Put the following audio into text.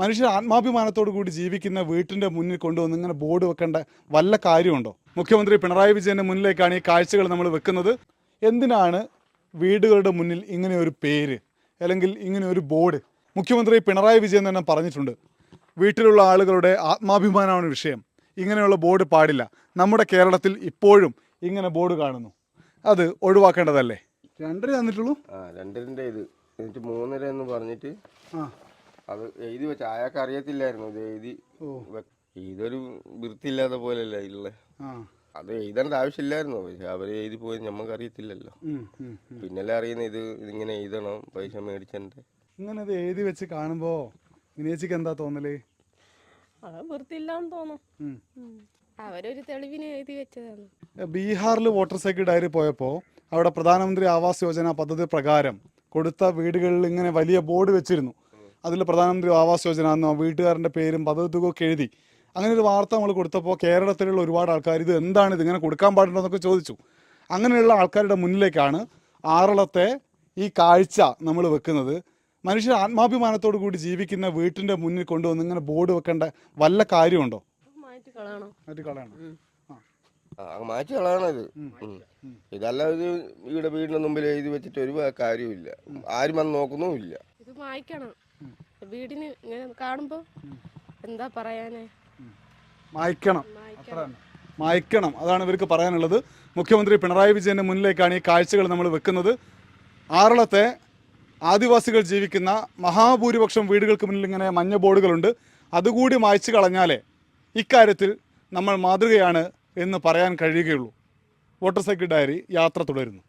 മനുഷ്യർ ആത്മാഭിമാനത്തോടു കൂടി ജീവിക്കുന്ന വീട്ടിൻ്റെ മുന്നിൽ കൊണ്ടുവന്ന് ഇങ്ങനെ ബോർഡ് വെക്കേണ്ട വല്ല കാര്യമുണ്ടോ? മുഖ്യമന്ത്രി പിണറായി വിജയൻ്റെ മുന്നിലേക്കാണ് ഈ കാഴ്ചകൾ നമ്മൾ വെക്കുന്നത്. എന്തിനാണ് വീടുകളുടെ മുന്നിൽ ഇങ്ങനെ ഒരു പേര് അല്ലെങ്കിൽ ഇങ്ങനെ ഒരു ബോർഡ്? മുഖ്യമന്ത്രി പിണറായി വിജയൻ തന്നെ പറഞ്ഞിട്ടുണ്ട്, വീട്ടിലുള്ള ആളുകളുടെ ആത്മാഭിമാനമാണ് വിഷയം, ഇങ്ങനെയുള്ള ബോർഡ് പാടില്ല. നമ്മുടെ കേരളത്തിൽ ഇപ്പോഴും ഇങ്ങനെ ബോർഡ് കാണുന്നു, അത് ഒഴിവാക്കേണ്ടതല്ലേ? 2.5 തന്നിട്ടുള്ളൂ. 2.5 ഇത് എന്നിട്ട് 3.5 എന്ന് പറഞ്ഞിട്ട് അത് എഴുതി വെച്ച അയാൾക്ക് അറിയത്തില്ലായിരുന്നു. ഇത് എഴുതി ഇതൊരു വൃത്തിയില്ലാത്ത പോലെയല്ല ഉള്ള, അത് എഴുതേണ്ട ആവശ്യമില്ലായിരുന്നു. പക്ഷെ അവര് എഴുതി പോയി നമുക്ക് അറിയത്തില്ലല്ലോ. പിന്നല്ലേ അറിയുന്ന ഇതിങ്ങനെ എഴുതണം, പൈസ മേടിച്ചെന്റെ. ഇങ്ങനെ ഇത് എഴുതി വെച്ച് കാണുമ്പോ വിനേച്ചിക്ക് എന്താ തോന്നല്? വൃത്തിയില്ലാന്ന് തോന്നും. അവരൊരു തെളിവിന് എഴുതി വെച്ചതാണ്. ബീഹാറിൽ വോട്ടർ സൈക്കിൾ ഡയറി പോയപ്പോൾ അവിടെ പ്രധാനമന്ത്രി ആവാസ് യോജന പദ്ധതി പ്രകാരം കൊടുത്ത വീടുകളിൽ ഇങ്ങനെ വലിയ ബോർഡ് വെച്ചിരുന്നു. അതിൽ പ്രധാനമന്ത്രി ആവാസ് യോജന എന്നോ വീട്ടുകാരൻ്റെ പേരും പദ്ധതി തുകയൊക്കെ എഴുതി. അങ്ങനെ ഒരു വാർത്ത നമ്മൾ കൊടുത്തപ്പോൾ കേരളത്തിലുള്ള ഒരുപാട് ആൾക്കാർ ഇത് എന്താണ്, ഇതിങ്ങനെ കൊടുക്കാൻ പാടുണ്ടോ എന്നൊക്കെ ചോദിച്ചു. അങ്ങനെയുള്ള ആൾക്കാരുടെ മുന്നിലേക്കാണ് ആറളത്തെ ഈ കാഴ്ച നമ്മൾ വെക്കുന്നത്. മനുഷ്യർ ആത്മാഭിമാനത്തോടു കൂടി ജീവിക്കുന്ന വീട്ടിൻ്റെ മുന്നിൽ കൊണ്ടുവന്ന് ഇങ്ങനെ ബോർഡ് വെക്കേണ്ട വല്ല കാര്യമുണ്ടോ? മാറ്റി കളയണം ഇത്. ഇതല്ല ഇത് ഇവിടെ വീടിന്റെ മുമ്പിൽ എഴുതി വെച്ചിട്ട് ഒരു കാര്യമില്ല, ആരും വന്ന് നോക്കുന്നുമില്ല. ഇത് മായ്ക്കണം. വീടിന് ഇങ്ങനെ കാണുമ്പോ എന്താ പറയാനേ, മായ്ക്കണം, അതാണ് ഇവർക്ക് പറയാനുള്ളത്. മുഖ്യമന്ത്രി പിണറായി വിജയന്റെ മുന്നിലേക്കാണ് ഈ കാഴ്ചകൾ നമ്മൾ വെക്കുന്നത്. ആറളത്തെ ആദിവാസികൾ ജീവിക്കുന്ന മഹാഭൂരിപക്ഷം വീടുകൾക്ക് മുന്നിൽ ഇങ്ങനെ മഞ്ഞ ബോർഡുകളുണ്ട്. അതുകൂടി മായ്ച്ചു കളഞ്ഞാലേ ഇക്കാര്യത്തിൽ നമ്മൾ മാതൃകയാണ് എന്ന് പറയാൻ കഴിയുകയുള്ളൂ. വോട്ടർ സൈക്കിൾ ഡയറി യാത്ര തുടരുന്നു.